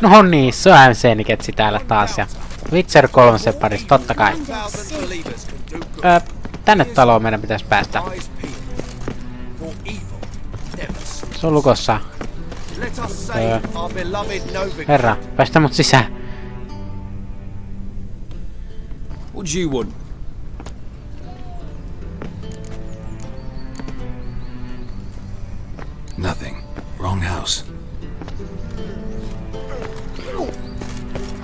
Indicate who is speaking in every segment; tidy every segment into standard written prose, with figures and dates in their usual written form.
Speaker 1: No niin, se on MC-niketsi täällä taas ja Witcher 3 parissa, totta kai. Tänne taloon meidän pitäisi päästä. Se on lukossa. Herra, päästä mut sisään.
Speaker 2: What do you want?
Speaker 3: Nothing. Wrong house.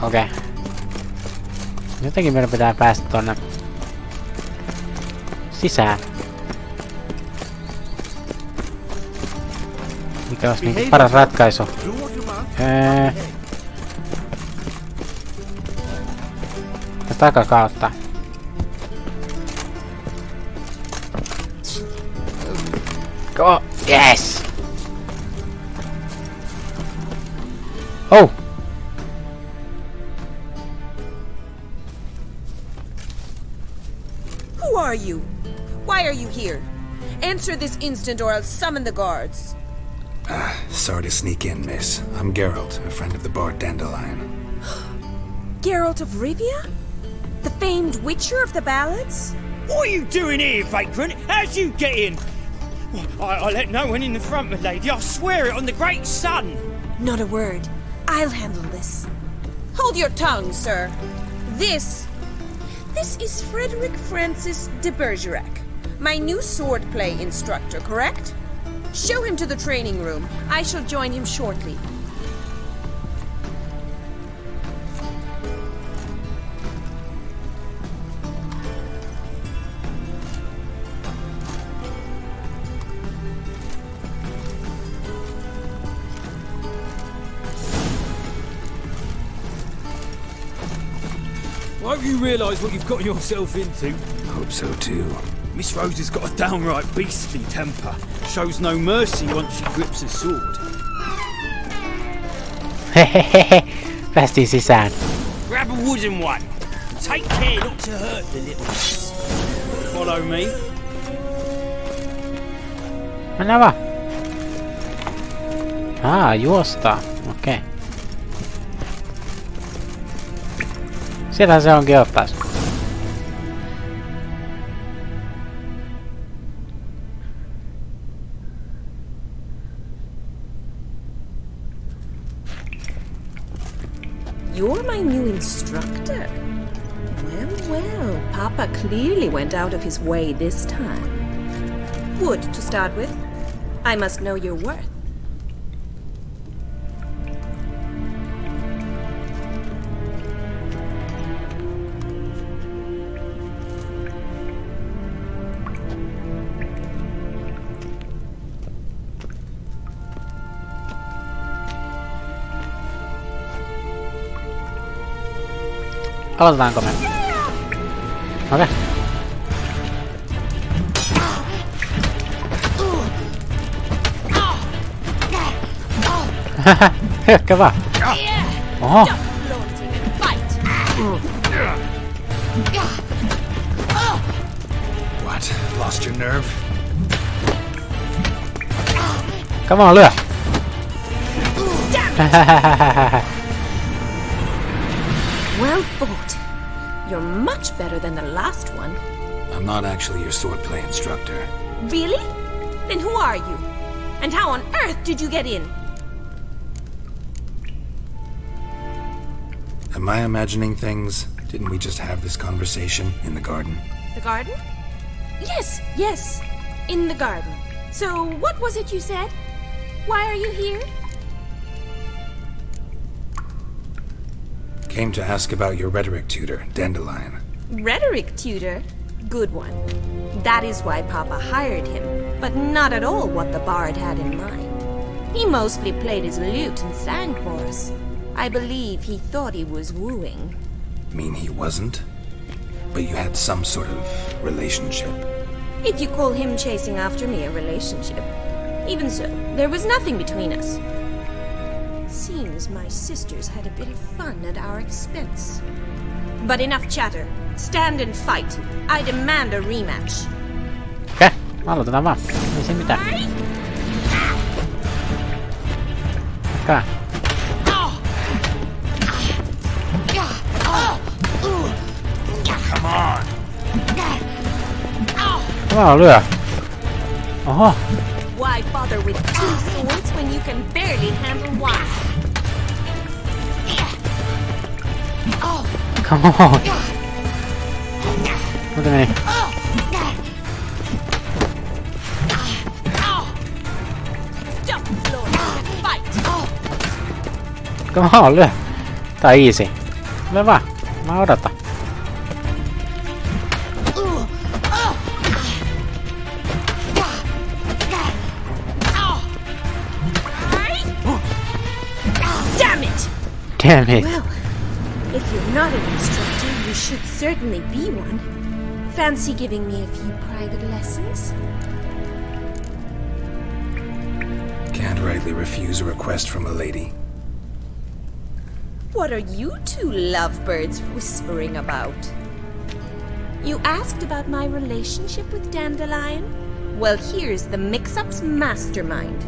Speaker 1: Okei. Jotenkin meidän pitää päästä tonne sisään. Mikä olisi niinku paras ratkaisu? Ja takakautta. Go! Yes! Oh!
Speaker 4: Who are you? Why are you here? Answer this instant or I'll summon the guards.
Speaker 3: Sorry to sneak in, miss. I'm Geralt, a friend of the bard Dandelion.
Speaker 4: Geralt of Rivia? The famed witcher of the ballads?
Speaker 5: What are you doing here, vagrant? How'd you get in? I let no one in the front, my lady. I swear it on the great sun.
Speaker 4: Not a word. I'll handle this. Hold your tongue, sir. This is Frederick Francis de Bergerac, my new swordplay instructor, correct? Show him to the training room. I shall join him shortly.
Speaker 2: I hope you realise what you've got yourself into.
Speaker 3: Hope so too.
Speaker 2: Miss Rose has got a downright beastly temper. Shows no mercy once she grips a sword.
Speaker 1: Hehehehe. Päästiin sisään.
Speaker 5: Grab a wooden one. Take care not to hurt the little ones.
Speaker 2: Follow me.
Speaker 1: Mennään vaan. Juostaa. Okei. Siellähän se onkin ottaisi.
Speaker 4: You're my new instructor? Well, Papa clearly went out of his way this time. Wood, to start with. I must know your worth.
Speaker 1: Aloitetaanko me? Okei. Hyökkä vaan. Oho.
Speaker 3: What? Lost your nerve?
Speaker 1: Come on, lyö.
Speaker 4: Well fought. You're much better than the last one.
Speaker 3: I'm not actually your swordplay instructor.
Speaker 4: Really? Then who are you? And how on earth did you get in?
Speaker 3: Am I imagining things? Didn't we just have this conversation in the garden?
Speaker 4: The garden? Yes. In the garden. So, what was it you said? Why are you here?
Speaker 3: Came to ask about your rhetoric tutor, Dandelion.
Speaker 4: Rhetoric tutor? Good one. That is why Papa hired him, but not at all what the bard had in mind. He mostly played his lute and sang for us. I believe he thought he was wooing.
Speaker 3: Mean he wasn't? But you had some sort of relationship.
Speaker 4: If you call him chasing after me a relationship. Even so, there was nothing between us. Seems my sisters had a bit of fun at our expense. But enough chatter. Stand and fight. I demand a rematch.
Speaker 1: Okei, aloitetaan vaan. Ei se mitään. Hyökkää.
Speaker 3: Come on!
Speaker 1: Wow, lyö. Oho.
Speaker 4: Why bother with two swords when you can barely handle one?
Speaker 1: Come on. Mitä meni?
Speaker 4: Stop the floor and fight!
Speaker 1: Come on, lyö. Tää on easy. Lyö vaan. Mä odotan.
Speaker 4: Damn it!
Speaker 1: Damn it.
Speaker 4: Well, if you're not an instructor, you should certainly be one. Fancy giving me a few private lessons?
Speaker 3: Can't rightly refuse a request from a lady.
Speaker 4: What are you two lovebirds whispering about? You asked about my relationship with Dandelion? Well, here's the mix-up's mastermind.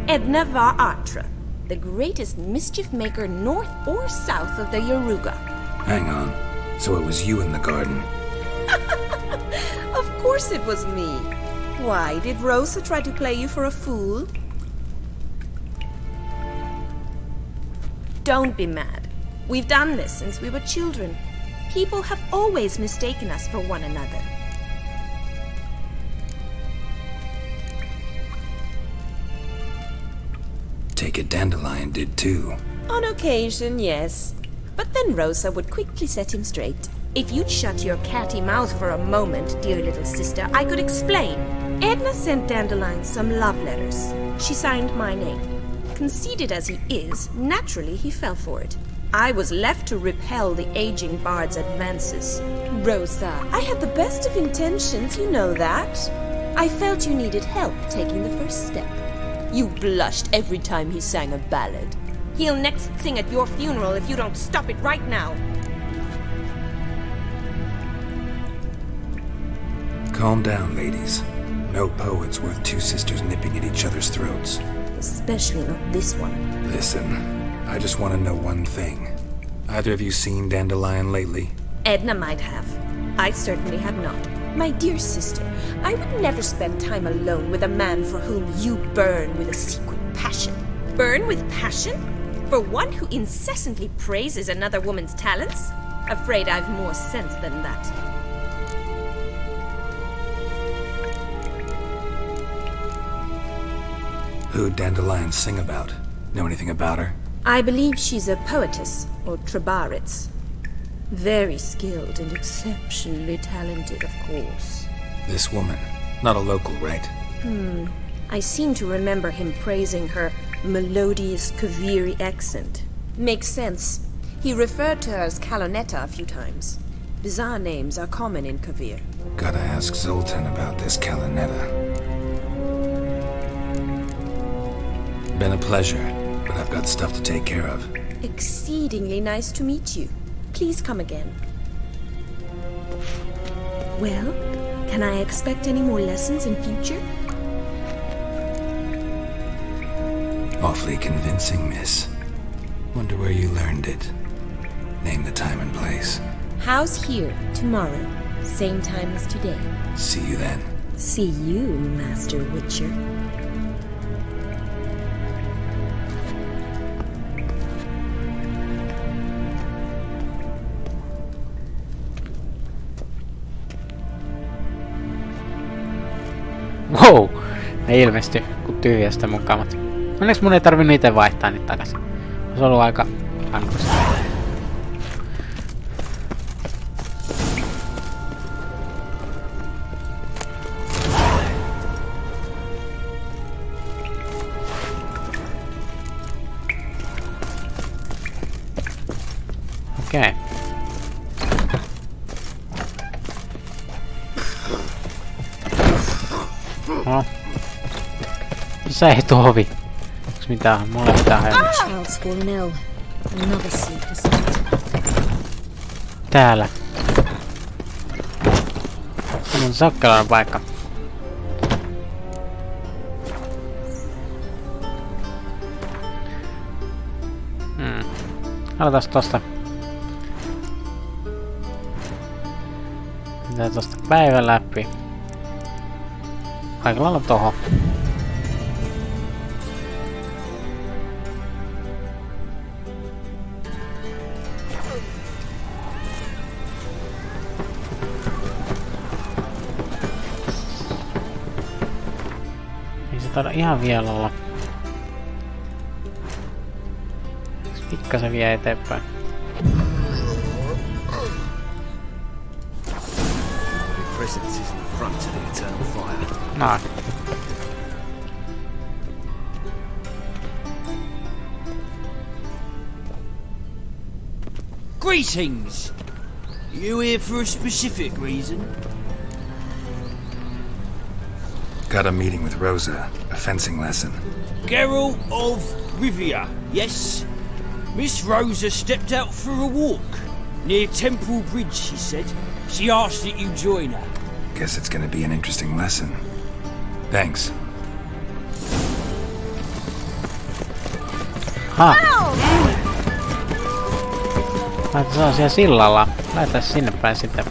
Speaker 4: Edna Va Atra, the greatest mischief maker north or south of the Yaruga.
Speaker 3: Hang on. So it was you in the garden.
Speaker 4: Of course it was me. Why, did Rosa try to play you for a fool? Don't be mad. We've done this since we were children. People have always mistaken us for one another.
Speaker 3: Take it Dandelion did too.
Speaker 4: On occasion, yes. But then Rosa would quickly set him straight. If you'd shut your catty mouth for a moment, dear little sister, I could explain. Edna sent Dandelion some love letters. She signed my name. Conceited as he is, naturally he fell for it. I was left to repel the aging bard's advances. Rosa, I had the best of intentions, you know that. I felt you needed help taking the first step. You blushed every time he sang a ballad. He'll next sing at your funeral if you don't stop it right now.
Speaker 3: Calm down, ladies. No poet's worth two sisters nipping at each other's throats.
Speaker 4: Especially not this one.
Speaker 3: Listen, I just want to know one thing. Either of you seen Dandelion lately?
Speaker 4: Edna might have. I certainly have not. My dear sister, I would never spend time alone with a man for whom you burn with a secret passion. Burn with passion? For one who incessantly praises another woman's talents? Afraid I've more sense than that.
Speaker 3: Who'd Dandelion sing about? Know anything about her?
Speaker 4: I believe she's a poetess, or trabaritz. Very skilled and exceptionally talented, of course.
Speaker 3: This woman. Not a local, right?
Speaker 4: I seem to remember him praising her melodious Kaviri accent. Makes sense. He referred to her as Kalonetta a few times. Bizarre names are common in Kavir.
Speaker 3: Gotta ask Zoltan about this Kalonetta. Been a pleasure, but I've got stuff to take care of.
Speaker 4: Exceedingly nice to meet you. Please come again. Well, can I expect any more lessons in future?
Speaker 3: Awfully convincing, miss. Wonder where you learned it. Name the time and place.
Speaker 4: House here, tomorrow. Same time as today.
Speaker 3: See you then.
Speaker 4: See you, Master Witcher.
Speaker 1: Wow! Ne ilmestyi kun tyhjästä mukamat. Onneksi mun ei tarvinnut itse vaihtaa niitä takaisin. Se on ollut aika annosta. Okei. No. Missä ei tovi? Onks mitään? Mulla pitää helmet.
Speaker 4: Child's fallen ill. Another sleepless night.
Speaker 1: Täällä. Se on sakkelainen paikka. Aloitas tosta. Mitä tosta päivän läpi? Aika lailla toho. Ei se taida ihan vielä olla. Pikkasen vie eteenpäin.
Speaker 2: Presence is in the front of the eternal fire.
Speaker 1: No.
Speaker 5: Greetings! You here for a specific reason?
Speaker 3: Got a meeting with Rosa, a fencing lesson.
Speaker 5: Geralt of Rivia, yes? Miss Rosa stepped out for a walk. Near Temple Bridge, she said. She asked that you join her.
Speaker 3: Guess it's gonna be an interesting lesson. Thanks.
Speaker 1: Ha! Se on siellä sillalla. Laita sinne päin sitten.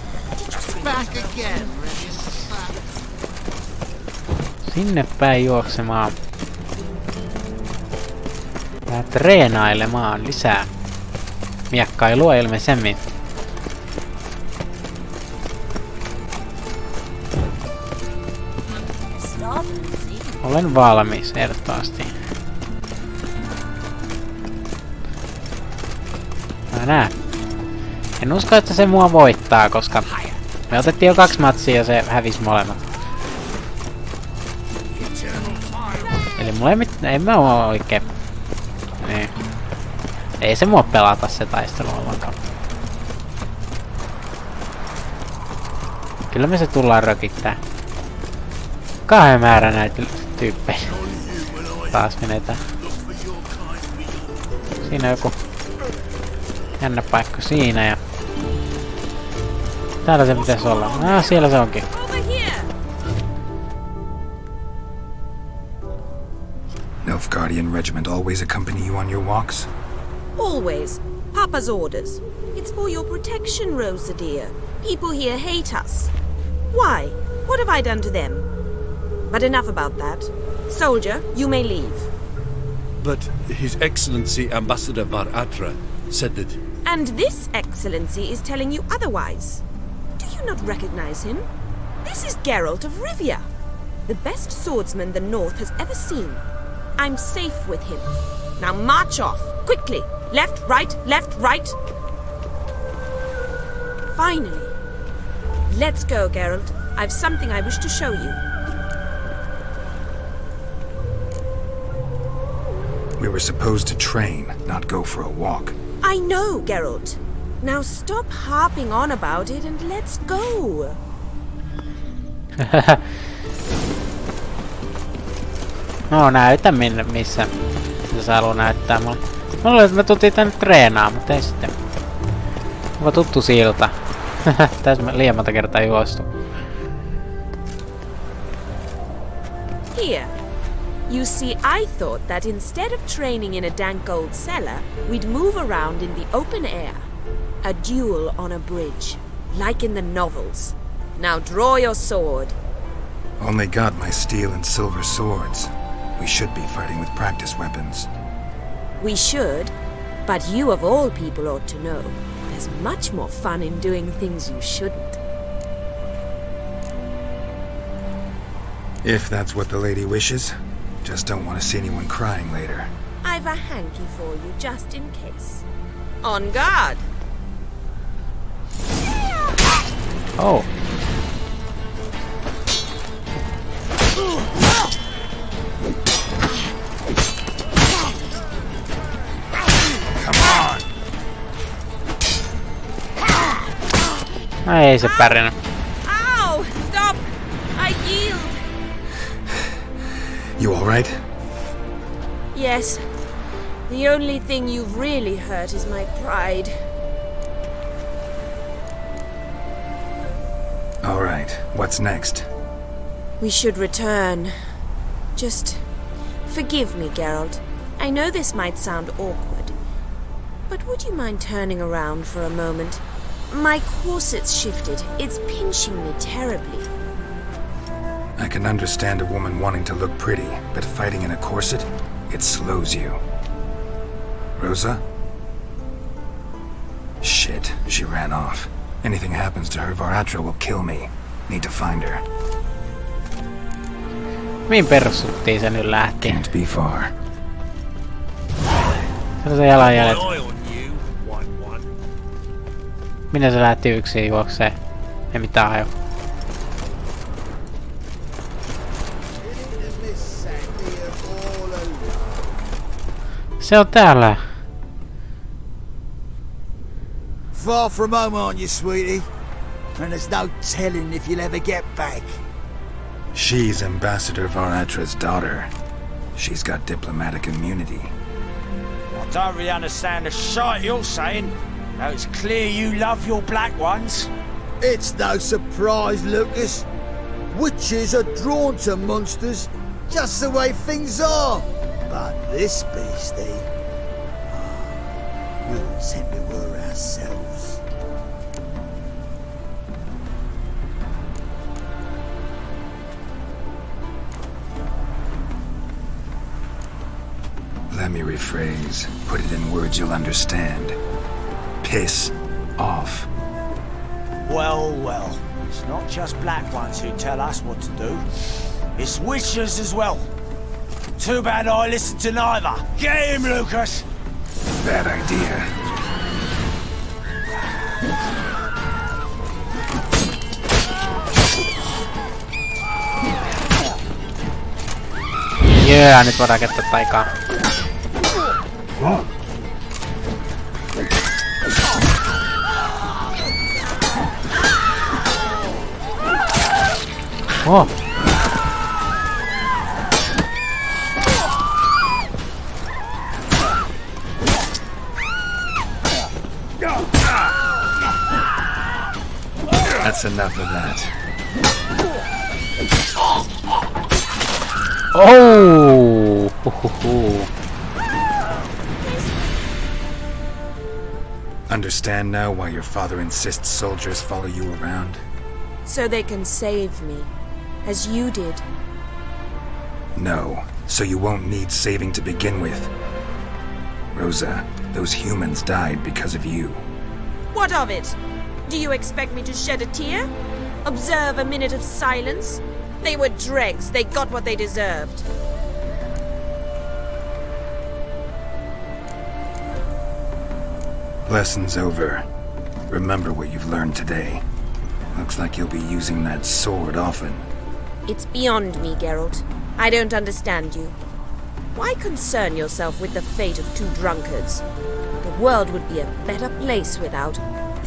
Speaker 1: Sinne päin juoksemaan. Vähän treenailemaan lisää. Miekkailua ilmeisemmin. Olen valmis, ehdottomasti. Mä näen. En usko, että se mua voittaa, koska me otettiin jo 2 matsia ja se hävisi molemmat. Eli mulla ei mä oo oikein. Niin. Ei se mua pelata se taistelu ollenkaan. Kyllä me se tullaan rökittää. Kahden määrä näitä tyyppejä. Taas menetään. Siinä on joku jännä paikka siinä ja... Täällä se pitäisi olla. Ah, siellä se onkin.
Speaker 3: Nilfgaardian regiment always accompany you on your walks?
Speaker 4: Always. Papa's orders. It's for your protection, Rosa dear. People here hate us. Why? What have I done to them? But enough about that. Soldier, you may leave.
Speaker 6: But His Excellency Ambassador Var Atra said that...
Speaker 4: And this excellency is telling you otherwise. Do you not recognize him? This is Geralt of Rivia, the best swordsman the North has ever seen. I'm safe with him. Now march off, quickly. Left, right, Finally. Let's go, Geralt. I've something I wish to show you.
Speaker 3: We were supposed to train, not go for a walk.
Speaker 4: I know, Geralt. Now stop harping on about it and let's go.
Speaker 1: No näytä missä se haluaa näyttää mulle. Mä luulen, että me tultiin tänne treenaamaan, mutta ei sitten. Onpa tuttu silta. Tässä me liian monta kertaa juostu.
Speaker 4: Here. You see, I thought that instead of training in a dank old cellar, we'd move around in the open air. A duel on a bridge, like in the novels. Now draw your sword.
Speaker 3: Only got my steel and silver swords. We should be fighting with practice weapons.
Speaker 4: We should, but you of all people ought to know. There's much more fun in doing things you shouldn't.
Speaker 3: If that's what the lady wishes. Just don't want to see anyone crying later.
Speaker 4: I've a hanky for you, just in case. On guard!
Speaker 1: Oh.
Speaker 3: Come on!
Speaker 1: Ei se pärjännyt.
Speaker 4: Ow! Stop! I yield!
Speaker 3: You alright?
Speaker 4: Yes. The only thing you've really hurt is my pride.
Speaker 3: Alright, what's next?
Speaker 4: We should return. Just forgive me, Geralt. I know this might sound awkward. But would you mind turning around for a moment? My corset's shifted. It's pinching me terribly.
Speaker 3: I can understand a woman wanting to look pretty, but fighting in a corset, it slows you. Rosa? Shit, she ran off. Anything happens to her, Varatra will kill me. Need to find her.
Speaker 1: Mihin perssuttiin se nyt lähti?
Speaker 3: Can't be far.
Speaker 1: Se on se jalanjäljet.
Speaker 6: Eye on you, 1-1.
Speaker 1: Minne se lähti yksin juoksee? Ei mitään haju. Se on täällä.
Speaker 7: Far from home, aren't you, sweetie? And there's no telling if you'll ever get back.
Speaker 3: She's Ambassador Varatra's daughter. She's got diplomatic immunity.
Speaker 5: I don't really understand the shite you're saying. Though it's clear you love your black ones.
Speaker 7: It's no surprise, Lucas. Witches are drawn to monsters, just the way things are. But this beastie, we would send we were ourselves.
Speaker 3: Let me rephrase. Put it in words you'll understand. Piss off.
Speaker 5: Well, well. It's not just black ones who tell us what to do. It's witches as well. Too bad I listened to neither. Get him, Lucas!
Speaker 3: Bad idea.
Speaker 1: Jää, nyt voidaan käyttää taikaa. Oh.
Speaker 3: That's enough of that.
Speaker 1: Oh!
Speaker 3: Understand now why your father insists soldiers follow you around?
Speaker 4: So they can save me, as you did.
Speaker 3: No, so you won't need saving to begin with. Rosa, those humans died because of you.
Speaker 4: What of it? Do you expect me to shed a tear? Observe a minute of silence? They were dregs. They got what they deserved.
Speaker 3: Lesson's over. Remember what you've learned today. Looks like you'll be using that sword often.
Speaker 4: It's beyond me, Geralt. I don't understand you. Why concern yourself with the fate of two drunkards? The world would be a better place without.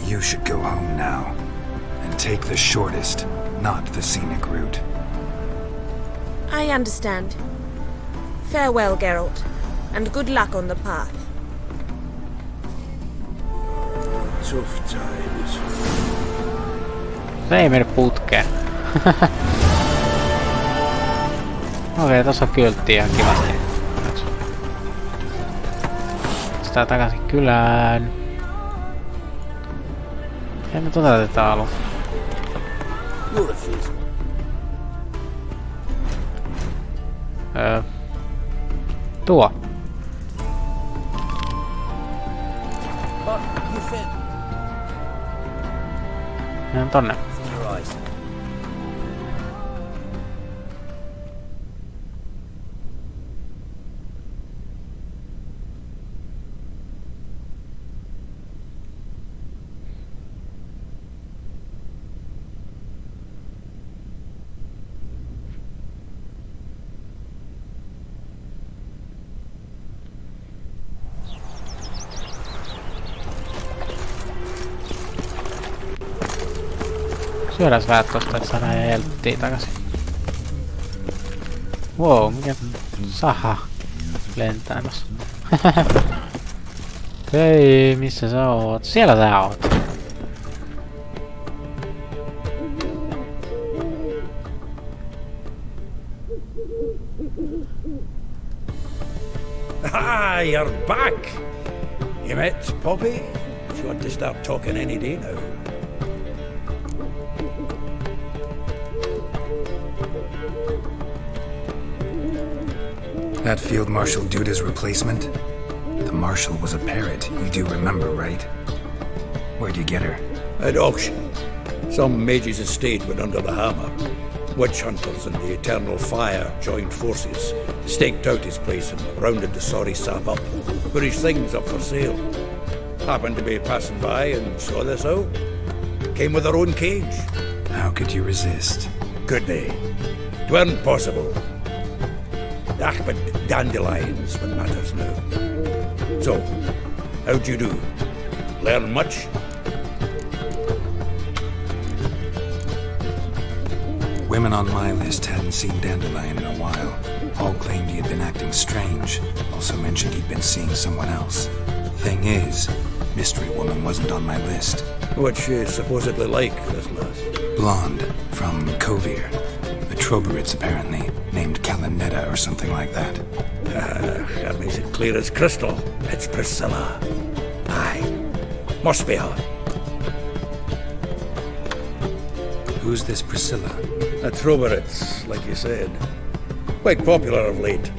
Speaker 3: You should go home now. And take the shortest, not the scenic route.
Speaker 4: I understand. Farewell, Geralt, and good luck on the path.
Speaker 7: Tough times.
Speaker 1: Se ei mene putkeen. Okei, tossa on kyltti ihan kivasti. Sitä takaisin kylään. Ei me tätä alun.
Speaker 7: You're a fizz.
Speaker 1: Tuo.
Speaker 7: But you fit
Speaker 1: Mennään tonne.
Speaker 7: in your eyes.
Speaker 1: Syödään vähän tosta, et saadaan helttiä takaisin. Wow, mikä saha lentää tossa. Hei, missä sä oot? Siellä sä oot.
Speaker 6: Ah, you're back!
Speaker 8: You met Poppy? She want to start talking any day now.
Speaker 3: That Field Marshal Duda's replacement? The Marshal was a parrot, you do remember, right? Where'd you get her?
Speaker 8: At auction. Some mage's estate went under the hammer. Witch hunters and the Eternal Fire joined forces, staked out his place and rounded the sorry sap up, put his things up for sale. Happened to be passing by and saw this out. Came with her own cage.
Speaker 3: How could you resist?
Speaker 8: Could they? 'Tweren't possible. Ah, but dandelions what matters now. So, how'd you do? Learn much?
Speaker 3: Women on my list hadn't seen Dandelion in a while. All claimed he had been acting strange. Also mentioned he'd been seeing someone else. Thing is, Mystery Woman wasn't on my list.
Speaker 8: What's she supposedly like, this lass?
Speaker 3: Blonde, from Kovir. A Troberitz, apparently, named Kalanetta or something like that.
Speaker 8: That makes it clear as crystal. It's Priscilla. Aye. Must be her.
Speaker 3: Who's this Priscilla?
Speaker 8: A Troberitz, like you said. Quite popular of late.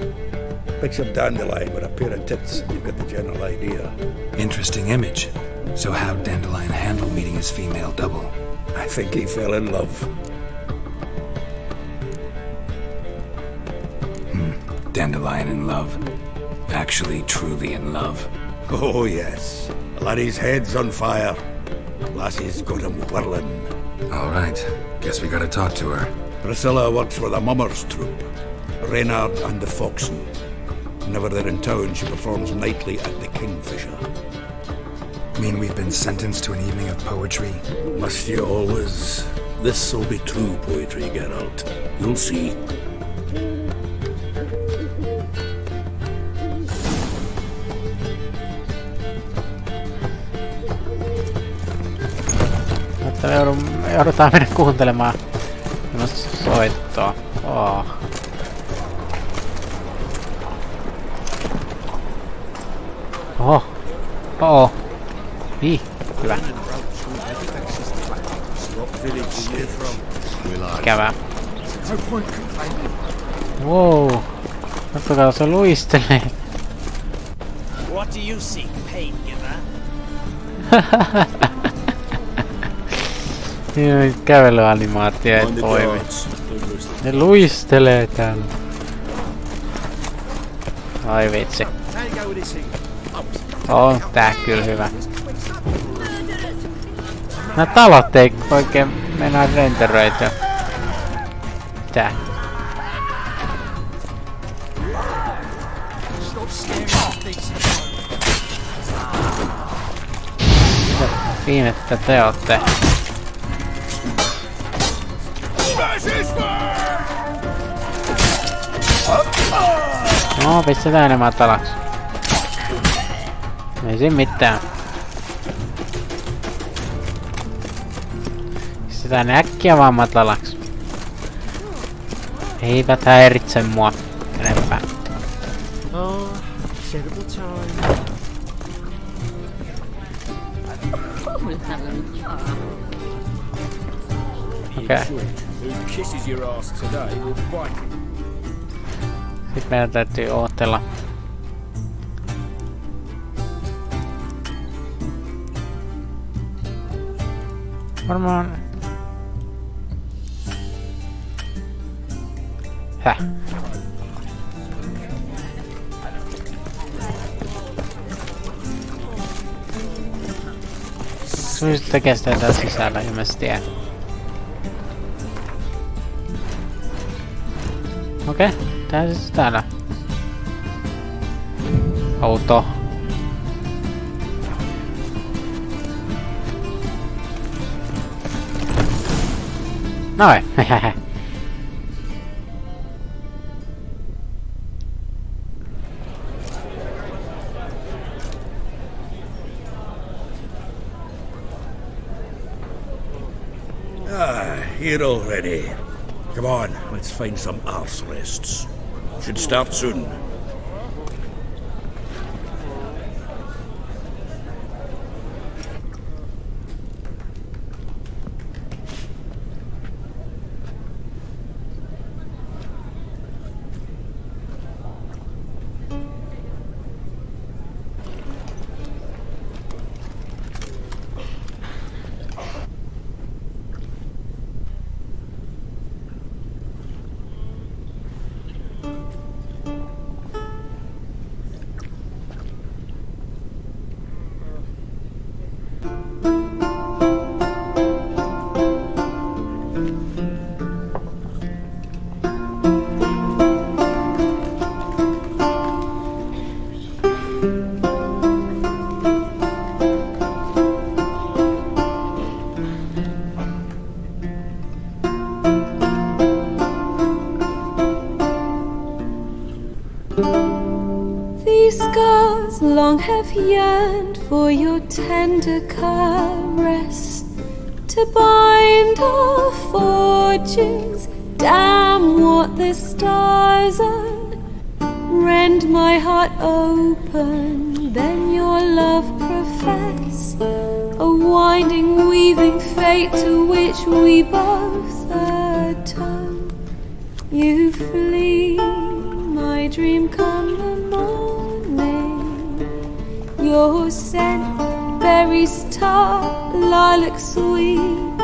Speaker 8: Picture Dandelion with a pair of tits, and you've got the general idea.
Speaker 3: Interesting image. So how'd Dandelion handle meeting his female double?
Speaker 8: I think he fell in love.
Speaker 3: Dandelion in love. Actually, truly in love.
Speaker 8: Oh, yes. Laddie's head's on fire. Lassie's got him whirling.
Speaker 3: All right. Guess we gotta talk to her.
Speaker 8: Priscilla works for the Mummers troupe. Reynard and the Foxen. Whenever they're in town, she performs nightly at the Kingfisher.
Speaker 3: Mean we've been sentenced to an evening of poetry?
Speaker 8: Must you always? This'll be true poetry, Geralt. You'll see.
Speaker 1: Joudutaan mennä kuuntelemaan soittoa. Oh. Oho. Oo. Ih, hyvä. Ikävää. Wow. Katsokaa, se luistelee.
Speaker 5: What do you seek, pain giver?
Speaker 1: Kävelyanimaatio ei toimi. Ne luistelee täällä. Ai vitsi. On tää kyllä hyvä. Nää talot ei oikein mennä renderöityä. Tää. Mitä viimettä te ootte? No, pistetään ne matalaksi. Ei siinä mitään. Pistetään ne äkkiä vaan matalaksi. Eivät häiritse mua enempää. Okei. Sitten meidän täytyy ootella. Varmaan... Häh? Se nyt tekee sitä täällä sisällä, ilmeisesti en. Okei, tää siis täällä. Auto. Noin, hehehe.
Speaker 8: Here already. Come on, let's find some arse rests. Should start soon.
Speaker 9: These scars long have yearned for your tender caress, to bind our fortunes. Damn what the stars are. Rend my heart open, then your love profess, a winding, weaving fate to which we both atone. You flee, my dream come the morning. Your scent, berries tart, lilac sweet.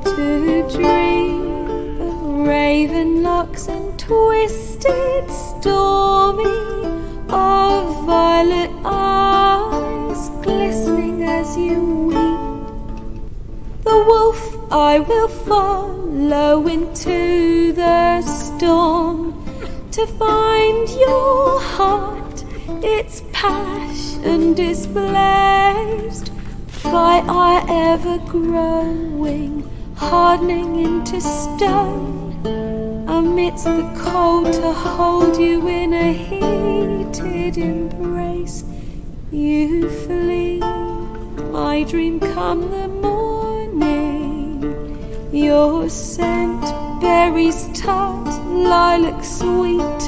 Speaker 9: To dream of raven locks and twisted, stormy, of violet eyes glistening as you weep. The wolf I will follow into the storm, to find your heart, its passion displaced by our ever-growing, hardening into stone. Amidst the cold, to hold you in a heated embrace. You flee, my dream come the morning. Your scent, berries tart, lilac sweet.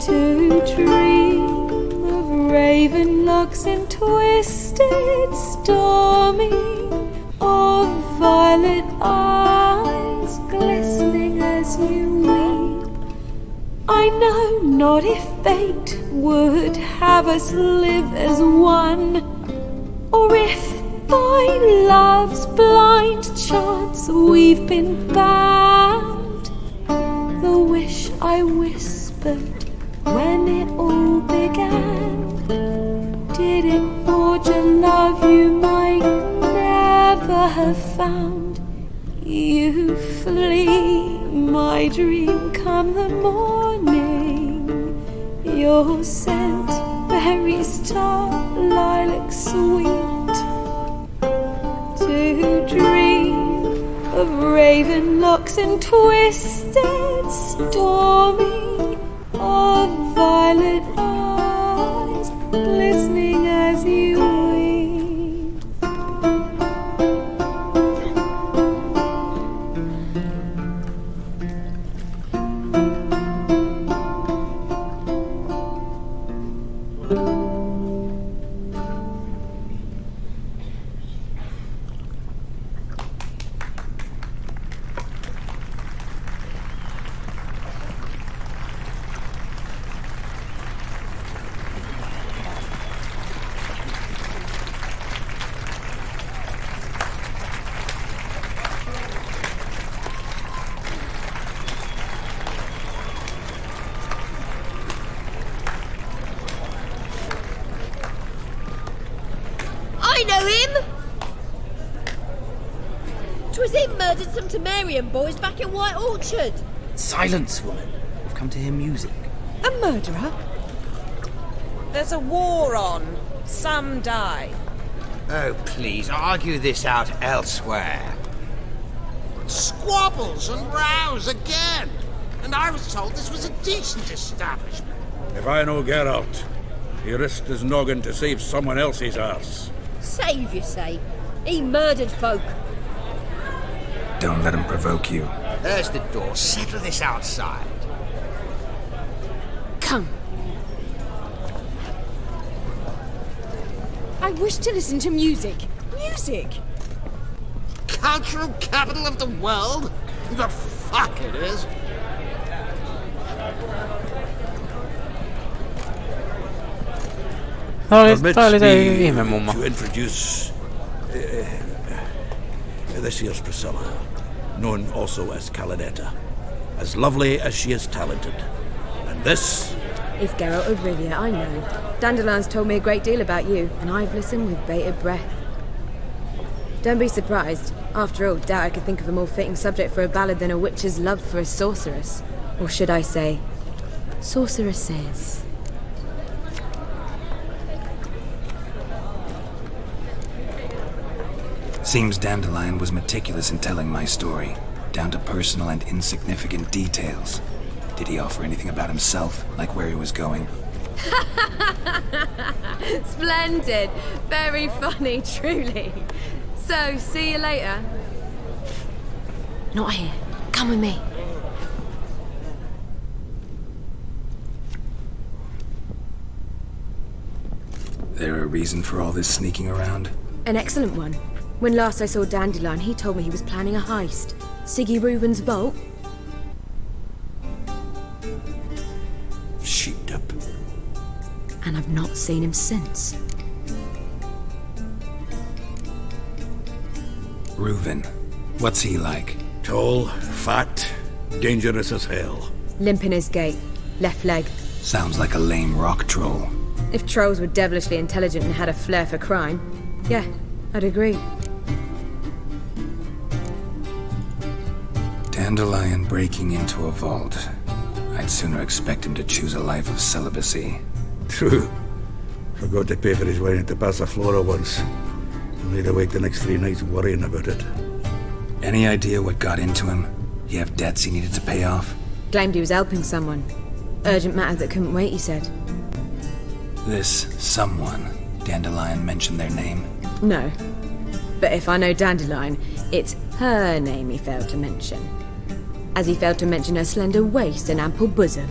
Speaker 9: To dream of raven locks and twisted, stormy, of violet eyes glistening as you weep. I know not if fate would have us live as one, or if by love's blind chance we've been bound. The wish I whispered when it all began, did it forge a love you might never have found. You flee, my dream come the morning. Your scent, berries tart, lilac sweet. To dream of raven locks and twisted, stormy, of violet eyes glistening as you weep.
Speaker 10: I know him! 'Twas him murdered some Temerian boys back in White Orchard.
Speaker 5: Silence, woman. We've come to hear music.
Speaker 4: A murderer? There's a war on. Some die.
Speaker 11: Oh, please, argue this out elsewhere. Squabbles and rows again! And I was told this was a decent establishment.
Speaker 8: If I know Geralt, he risked his noggin to save someone else's arse.
Speaker 10: Save, you say? He murdered folk.
Speaker 3: Don't let him provoke you.
Speaker 11: There's the door. Settle this outside.
Speaker 4: Come. I wish to listen to music. Music?
Speaker 11: Cultural capital of the world? The fuck it is.
Speaker 1: Toi oli se ihme mummo.
Speaker 8: To introduce this here's Priscilla, known also as Calinetta, as lovely as she is talented. And this
Speaker 12: is Geralt of Rivia, I know. Dandelion's told me a great deal about you, and I've listened with bated breath. Don't be surprised. After all, doubt I could think of a more fitting subject for a ballad than a witch's love for a sorceress. Or should I say, sorceresses.
Speaker 3: Seems Dandelion was meticulous in telling my story, down to personal and insignificant details. Did he offer anything about himself, like where he was going?
Speaker 12: Splendid. Very funny, truly. So, see you later. Not here. Come with me.
Speaker 3: There a reason for all this sneaking around?
Speaker 12: An excellent one. When last I saw Dandelion, he told me he was planning a heist. Siggy Reuven's vault.
Speaker 3: Sheep-up.
Speaker 12: And I've not seen him since.
Speaker 3: Reuven. What's he like?
Speaker 8: Tall, fat, dangerous as hell.
Speaker 12: Limp in his gait. Left leg.
Speaker 3: Sounds like a lame rock troll.
Speaker 12: If trolls were devilishly intelligent and had a flair for crime, yeah, I'd agree.
Speaker 3: Dandelion breaking into a vault. I'd sooner expect him to choose a life of celibacy.
Speaker 8: True. Forgot to pay for his way into Passaflora once. And laid awake the next 3 nights worrying about it.
Speaker 3: Any idea what got into him? He have debts he needed to pay off?
Speaker 12: Claimed he was helping someone. Urgent matter that couldn't wait, he said.
Speaker 3: This someone, Dandelion mentioned their name?
Speaker 12: No. But if I know Dandelion, it's her name he failed to mention. As he failed to mention her slender waist and ample bosom.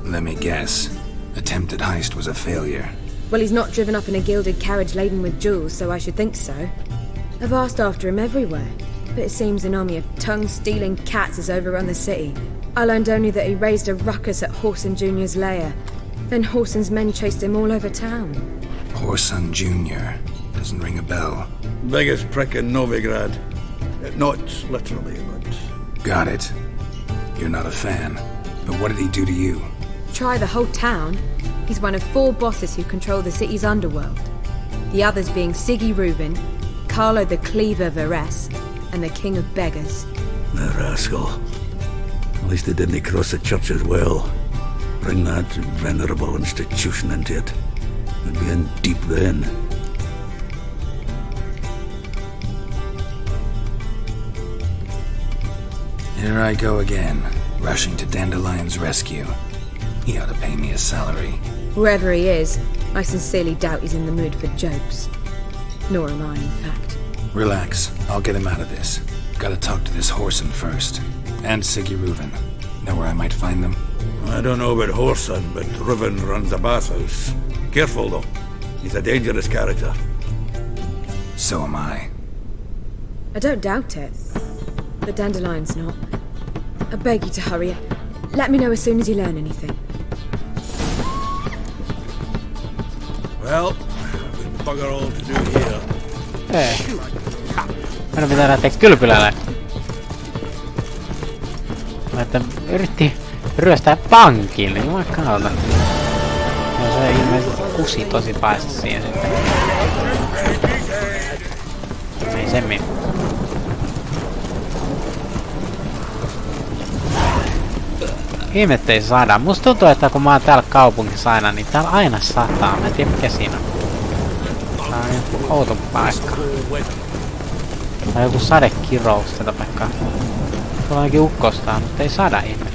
Speaker 3: Let me guess. Attempted heist was a failure.
Speaker 12: Well, he's not driven up in a gilded carriage laden with jewels, so I should think so. I've asked after him everywhere, but it seems an army of tongue-stealing cats has overrun the city. I learned only that he raised a ruckus at Whoreson Jr.'s lair. Then Whoreson's men chased him all over town.
Speaker 3: Whoreson Jr. Doesn't ring a bell.
Speaker 8: Biggest prick in Novigrad. Not literally, but...
Speaker 3: Got it. You're not a fan. But what did he do to you?
Speaker 12: Try the whole town. He's one of 4 bosses who control the city's underworld. The others being Siggy Reuven, Carlo the Cleaver Varese, and the King of Beggars.
Speaker 8: The rascal. At least they didn't cross the church as well. Bring that venerable institution into it. We'd be in deep then.
Speaker 3: Here I go again, rushing to Dandelion's rescue. He ought to pay me a salary.
Speaker 12: Wherever he is, I sincerely doubt he's in the mood for jokes. Nor am I, in fact.
Speaker 3: Relax, I'll get him out of this. Gotta talk to this Whoreson first. And Siggy Reuven. Know where I might find them?
Speaker 8: I don't know about Whoreson, but Reuven runs a bathhouse. Careful, though. He's a dangerous character.
Speaker 3: So am I.
Speaker 12: I don't doubt it. But Dandelion's not. I beg you to hurry. Let me know as soon as you learn anything.
Speaker 8: Well, we've bugger all to do here.
Speaker 1: Meidän pitää lähteä kylpylälle. Että yritti ryöstää pankin, niin jumakauta. No se ilmeisesti kusi tosi pahasti siihen sitten. Ei semmin. Ihmettä ei saada. Musta tuntuu, että kun mä oon täällä kaupungissa aina, niin täällä aina sataa. Mä en tiedä mikä siinä on. Tää on joku outo paikka. Tai joku sadekirous tätä paikkaa. Tuolla ainakin ukkostaa, mutta ei sada ihme.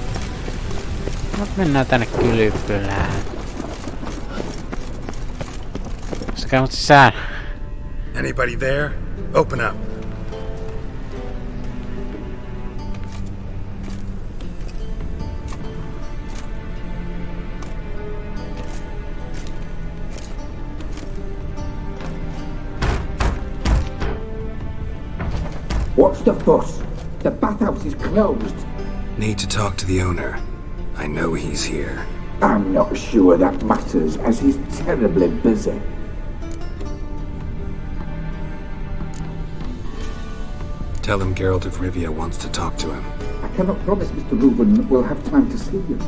Speaker 1: No, mennään tänne kylpylään. Se käy mut sisään.
Speaker 3: Anybody there? Open up.
Speaker 13: What's the fuss? The bathhouse is closed.
Speaker 3: Need to talk to the owner. I know he's here.
Speaker 13: I'm not sure that matters, as he's terribly busy.
Speaker 3: Tell him Geralt of Rivia wants to talk to him.
Speaker 13: I cannot promise Mr. Reuven will have time to see you.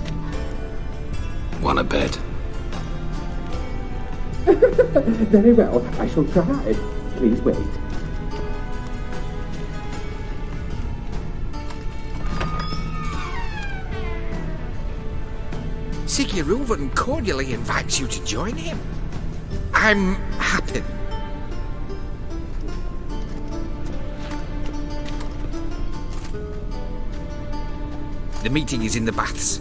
Speaker 3: Wanna bet?
Speaker 13: Very well, I shall try. Please wait.
Speaker 11: Siggy Reuven cordially invites you to join him. I'm happy. The meeting is in the baths.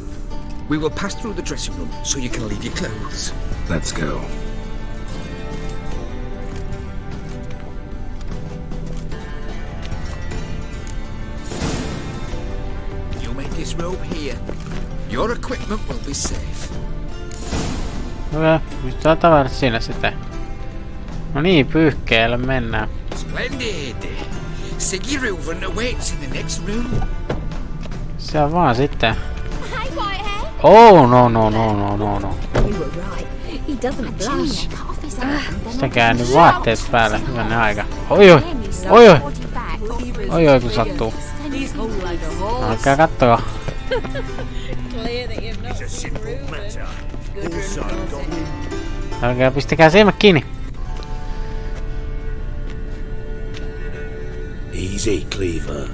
Speaker 11: We will pass through the dressing room so you can leave your clothes.
Speaker 3: Let's go.
Speaker 11: You make this robe here. Your equipment will be safe.
Speaker 1: Hyvä, nyt tavarat siinä sitten. No niin, pyyhkeelle mennään.
Speaker 11: Splendid. Siggy Reuven awaits in the next room.
Speaker 1: Se on vaan sitten.
Speaker 10: Hey, Whitehair.
Speaker 1: Oh, no.
Speaker 10: You were right. He doesn't blush.
Speaker 1: Sitä käänny vaatteet päälle. Hyvänä aika. Oi, kun sattuu. Alkaa kattoa.
Speaker 10: Clear that you've not seen Reuben.
Speaker 1: Älkää pistäkää silmät kiinni.
Speaker 14: Easy, Cleaver.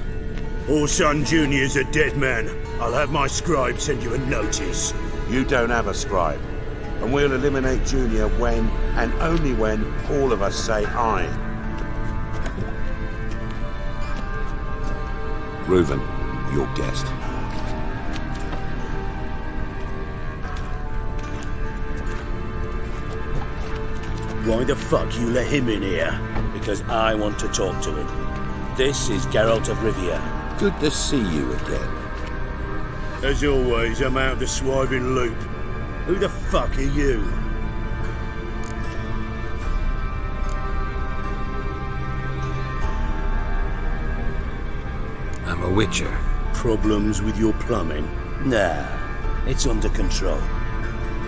Speaker 14: Orson Jr.'s a dead man. I'll have my scribe send you a notice.
Speaker 15: You don't have a scribe. And we'll eliminate Junior when, and only when, all of us say aye.
Speaker 6: Reuven, your guest.
Speaker 14: Why the fuck you let him in here?
Speaker 16: Because I want to talk to him. This is Geralt of Rivia.
Speaker 6: Good to see you again.
Speaker 14: As always, I'm out of the swiving loop. Who the fuck are you?
Speaker 3: I'm a witcher.
Speaker 14: Problems with your plumbing?
Speaker 16: Nah, it's under control.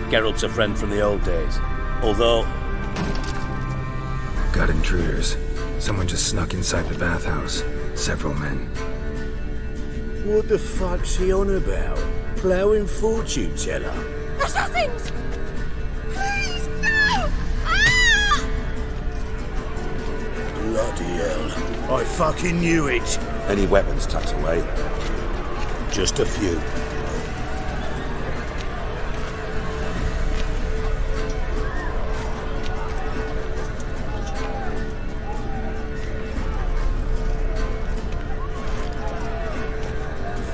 Speaker 16: Geralt's a friend from the old days. Although...
Speaker 3: Got intruders. Someone just snuck inside the bathhouse. Several men.
Speaker 14: What the fuck's he on about? Ploughing fortune teller?
Speaker 10: Assassins! Please, no! Ah!
Speaker 14: Bloody hell. I fucking knew it.
Speaker 15: Any weapons tucked away?
Speaker 14: Just a few.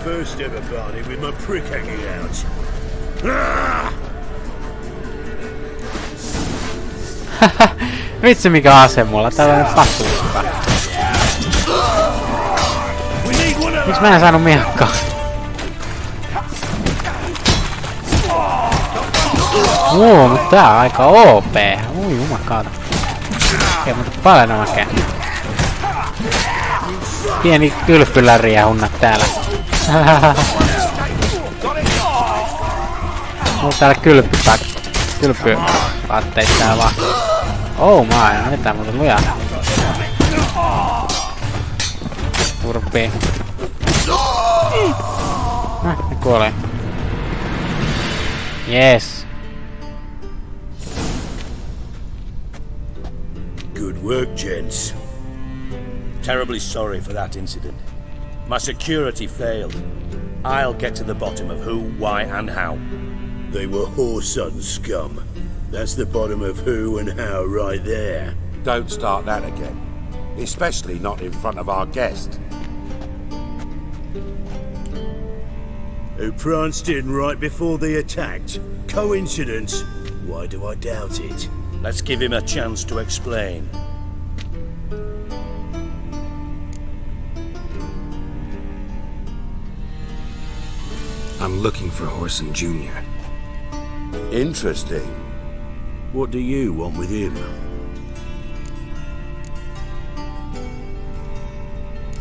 Speaker 14: First ever party with my prick hanging out. Ah!
Speaker 1: Vitsi mikä ase mulla, tällainen patuska. Miks mä en saanut miekkaa? Mutta tää on aika OP. Ui jumakaata. Okei, mutta paljon nämäkään. Pieni kylpyläriehunnat täällä. Mulla täällä kylpyvaatteita täällä vaan. Oh my, vetää muuten lujaa. Turpii. Ne kuolee. Yes.
Speaker 14: Good work, gents.
Speaker 16: Terribly sorry for that incident. My security failed. I'll get to the bottom of who, why, and how.
Speaker 14: They were whoreson scum. That's the bottom of who and how right there.
Speaker 15: Don't start that again. Especially not in front of our guest.
Speaker 14: Who pranced in right before they attacked. Coincidence? Why do I doubt it?
Speaker 16: Let's give him a chance to explain.
Speaker 3: I'm looking for Horson Jr.
Speaker 15: Interesting.
Speaker 14: What do you want with him?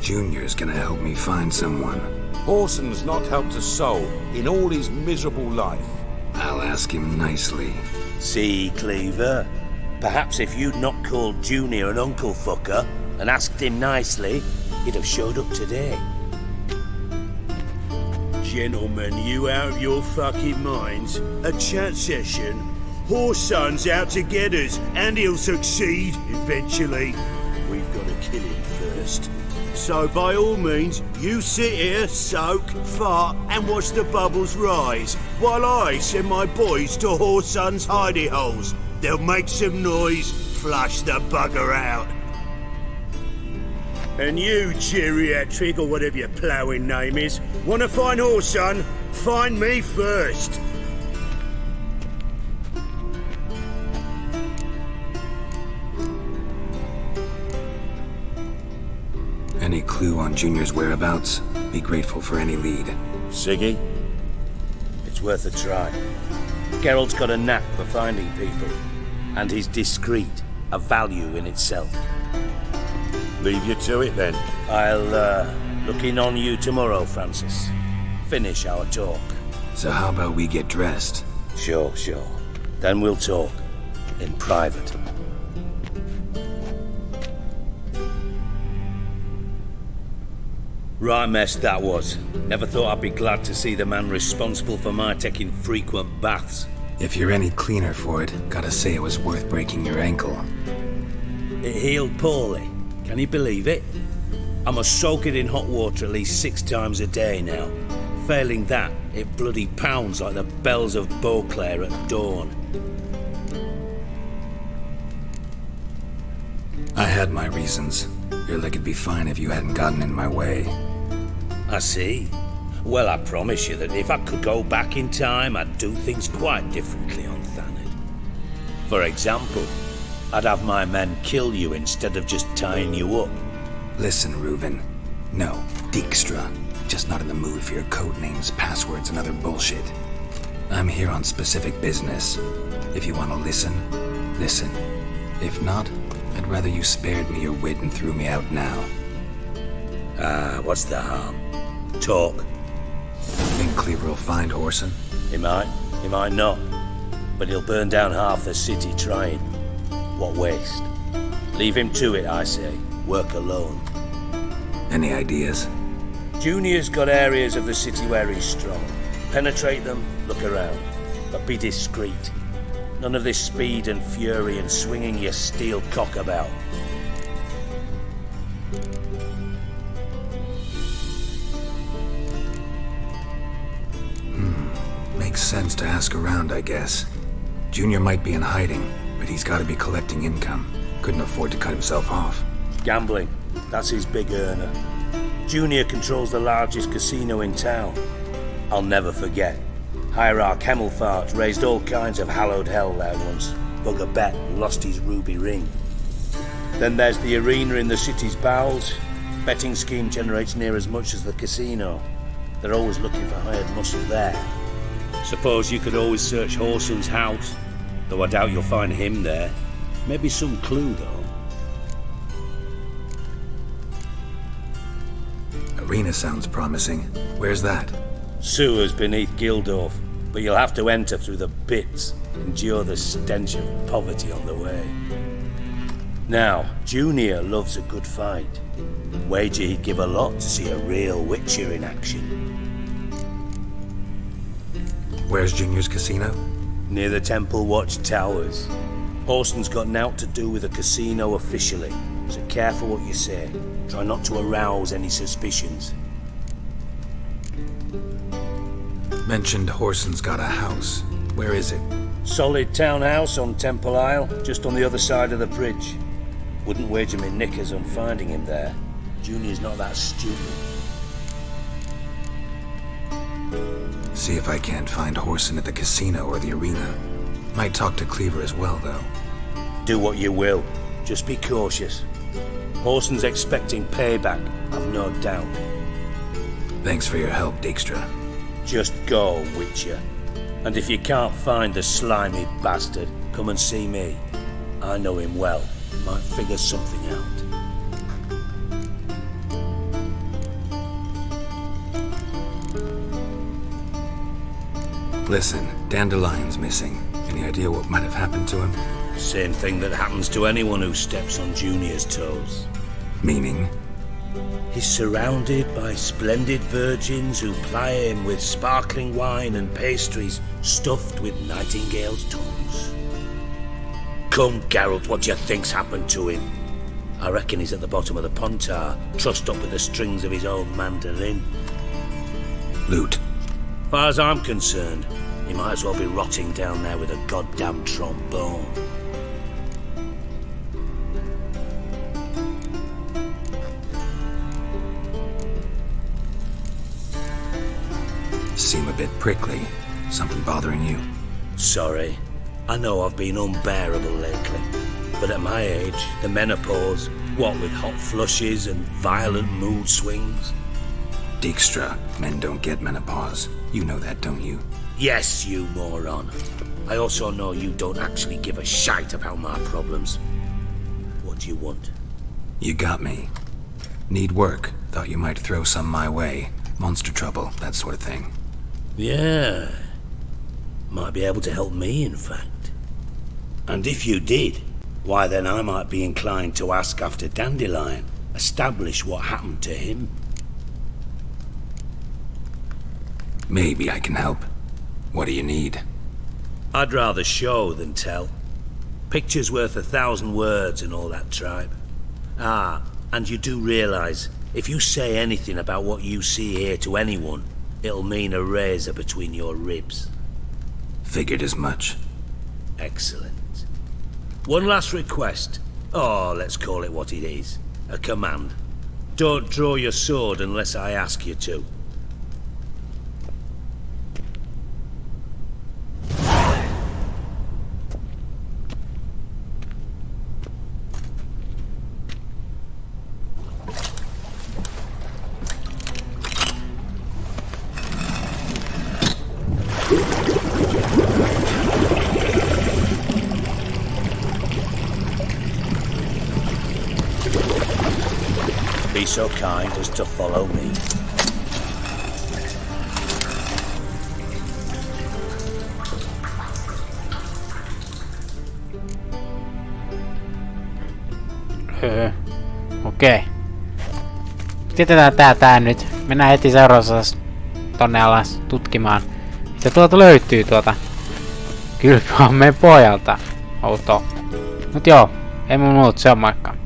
Speaker 3: Junior's gonna help me find someone.
Speaker 15: Horson's not helped a soul in all his miserable life.
Speaker 3: I'll ask him nicely.
Speaker 16: See, Cleaver? Perhaps if you'd not called Junior an uncle fucker and asked him nicely, he'd have showed up today.
Speaker 14: Gentlemen, you out of your fucking minds? A chat session? Horson's out to get us, and he'll succeed eventually. We've got to kill him first. So by all means, you sit here, soak, fart, and watch the bubbles rise, while I send my boys to Horson's hidey holes. They'll make some noise, flush the bugger out. And you, geriatric, or whatever your ploughing name is, want to find horse, son? Find me first.
Speaker 3: Any clue on Junior's whereabouts? Be grateful for any lead.
Speaker 16: Siggy? It's worth a try. Geralt's got a knack for finding people, and he's discreet, a value in itself.
Speaker 15: Leave you to it then.
Speaker 16: I'll look in on you tomorrow, Francis. Finish our talk.
Speaker 3: So how about we get dressed?
Speaker 16: Sure. Then we'll talk. In private. Right mess that was. Never thought I'd be glad to see the man responsible for my taking frequent baths.
Speaker 3: If you're any cleaner for it, gotta say it was worth breaking your ankle.
Speaker 16: It healed poorly. Can you believe it? I must soak it in hot water at least 6 times a day now. Failing that, it bloody pounds like the bells of Beauclair at dawn.
Speaker 3: I had my reasons. Your leg would be fine if you hadn't gotten in my way.
Speaker 16: I see. Well, I promise you that if I could go back in time, I'd do things quite differently on Thanedd. For example, I'd have my men kill you instead of just tying you up.
Speaker 3: Listen, Reuven. No, Dijkstra. Just not in the mood for your code names, passwords, and other bullshit. I'm here on specific business. If you want to listen, listen. If not, I'd rather you spared me your wit and threw me out now.
Speaker 16: What's the harm? Talk.
Speaker 3: Think Cleaver will find Whoreson?
Speaker 16: He might not. But he'll burn down half the city trying. What waste? Leave him to it, I say. Work alone.
Speaker 3: Any ideas?
Speaker 16: Junior's got areas of the city where he's strong. Penetrate them, look around. But be discreet. None of this speed and fury and swinging your steel cock about.
Speaker 3: Makes sense to ask around, I guess. Junior might be in hiding, but he's got to be collecting income. Couldn't afford to cut himself off.
Speaker 16: Gambling. That's his big earner. Junior controls the largest casino in town. I'll never forget. Hierarch Hemmelfart raised all kinds of hallowed hell there once. Bug a bet and lost his ruby ring. Then there's the arena in the city's bowels. Betting scheme generates near as much as the casino. They're always looking for hired muscle there. Suppose you could always search Whoreson's house, though I doubt you'll find him there. Maybe some clue, though.
Speaker 3: Arena sounds promising. Where's that?
Speaker 16: Sewers beneath Gildorf, but you'll have to enter through the pits, endure the stench of poverty on the way. Now, Junior loves a good fight. Wager he'd give a lot to see a real Witcher in action.
Speaker 3: Where's Junior's casino?
Speaker 16: Near the Temple Watch Towers. Whoreson's got naught to do with the casino officially, so careful what you say. Try not to arouse any suspicions.
Speaker 3: Mentioned Whoreson's got a house. Where is it?
Speaker 16: Solid townhouse on Temple Isle, just on the other side of the bridge. Wouldn't wager me knickers on finding him there. Junior's not that stupid.
Speaker 3: See if I can't find Whoreson at the casino or the arena. Might talk to Cleaver as well, though.
Speaker 16: Do what you will. Just be cautious. Whoreson's expecting payback, I've no doubt.
Speaker 3: Thanks for your help, Dijkstra.
Speaker 16: Just go, Witcher. And if you can't find the slimy bastard, come and see me. I know him well. Might figure something out.
Speaker 3: Listen, Dandelion's missing. Any idea what might have happened to him?
Speaker 16: Same thing that happens to anyone who steps on Junior's toes.
Speaker 3: Meaning?
Speaker 16: He's surrounded by splendid virgins who ply him with sparkling wine and pastries stuffed with nightingales' tongues. Come, Geralt, what do you think's happened to him? I reckon he's at the bottom of the Pontar, trussed up with the strings of his own mandolin.
Speaker 3: Loot.
Speaker 16: Far as I'm concerned, You might as well be rotting down there with a goddamn trombone.
Speaker 3: Seem a bit prickly. Something bothering you?
Speaker 16: Sorry. I know I've been unbearable lately. But at my age, the menopause, what with hot flushes and violent mood swings.
Speaker 3: Dijkstra, men don't get menopause. You know that, don't you?
Speaker 16: Yes, you moron. I also know you don't actually give a shite about my problems. What do you want?
Speaker 3: You got me. Need work. Thought you might throw some my way. Monster trouble, that sort of thing.
Speaker 16: Yeah. Might be able to help me, in fact. And if you did, why then I might be inclined to ask after Dandelion. Establish what happened to him.
Speaker 3: Maybe I can help. What do you need?
Speaker 16: I'd rather show than tell. Picture's worth 1,000 words and all that tribe. Ah, and you do realize, if you say anything about what you see here to anyone, it'll mean a razor between your ribs.
Speaker 3: Figured as much.
Speaker 16: Excellent. One last request. Oh, let's call it what it is. A command. Don't draw your sword unless I ask you to. Be so kind as to follow me.
Speaker 1: Okei. Jätetään tää nyt. Mennään heti seuraavassa tonne alas tutkimaan. Mitä tuolta löytyy tuota kylpyammen pojalta. Outo. Mut joo, ei mun muut, se on moikka.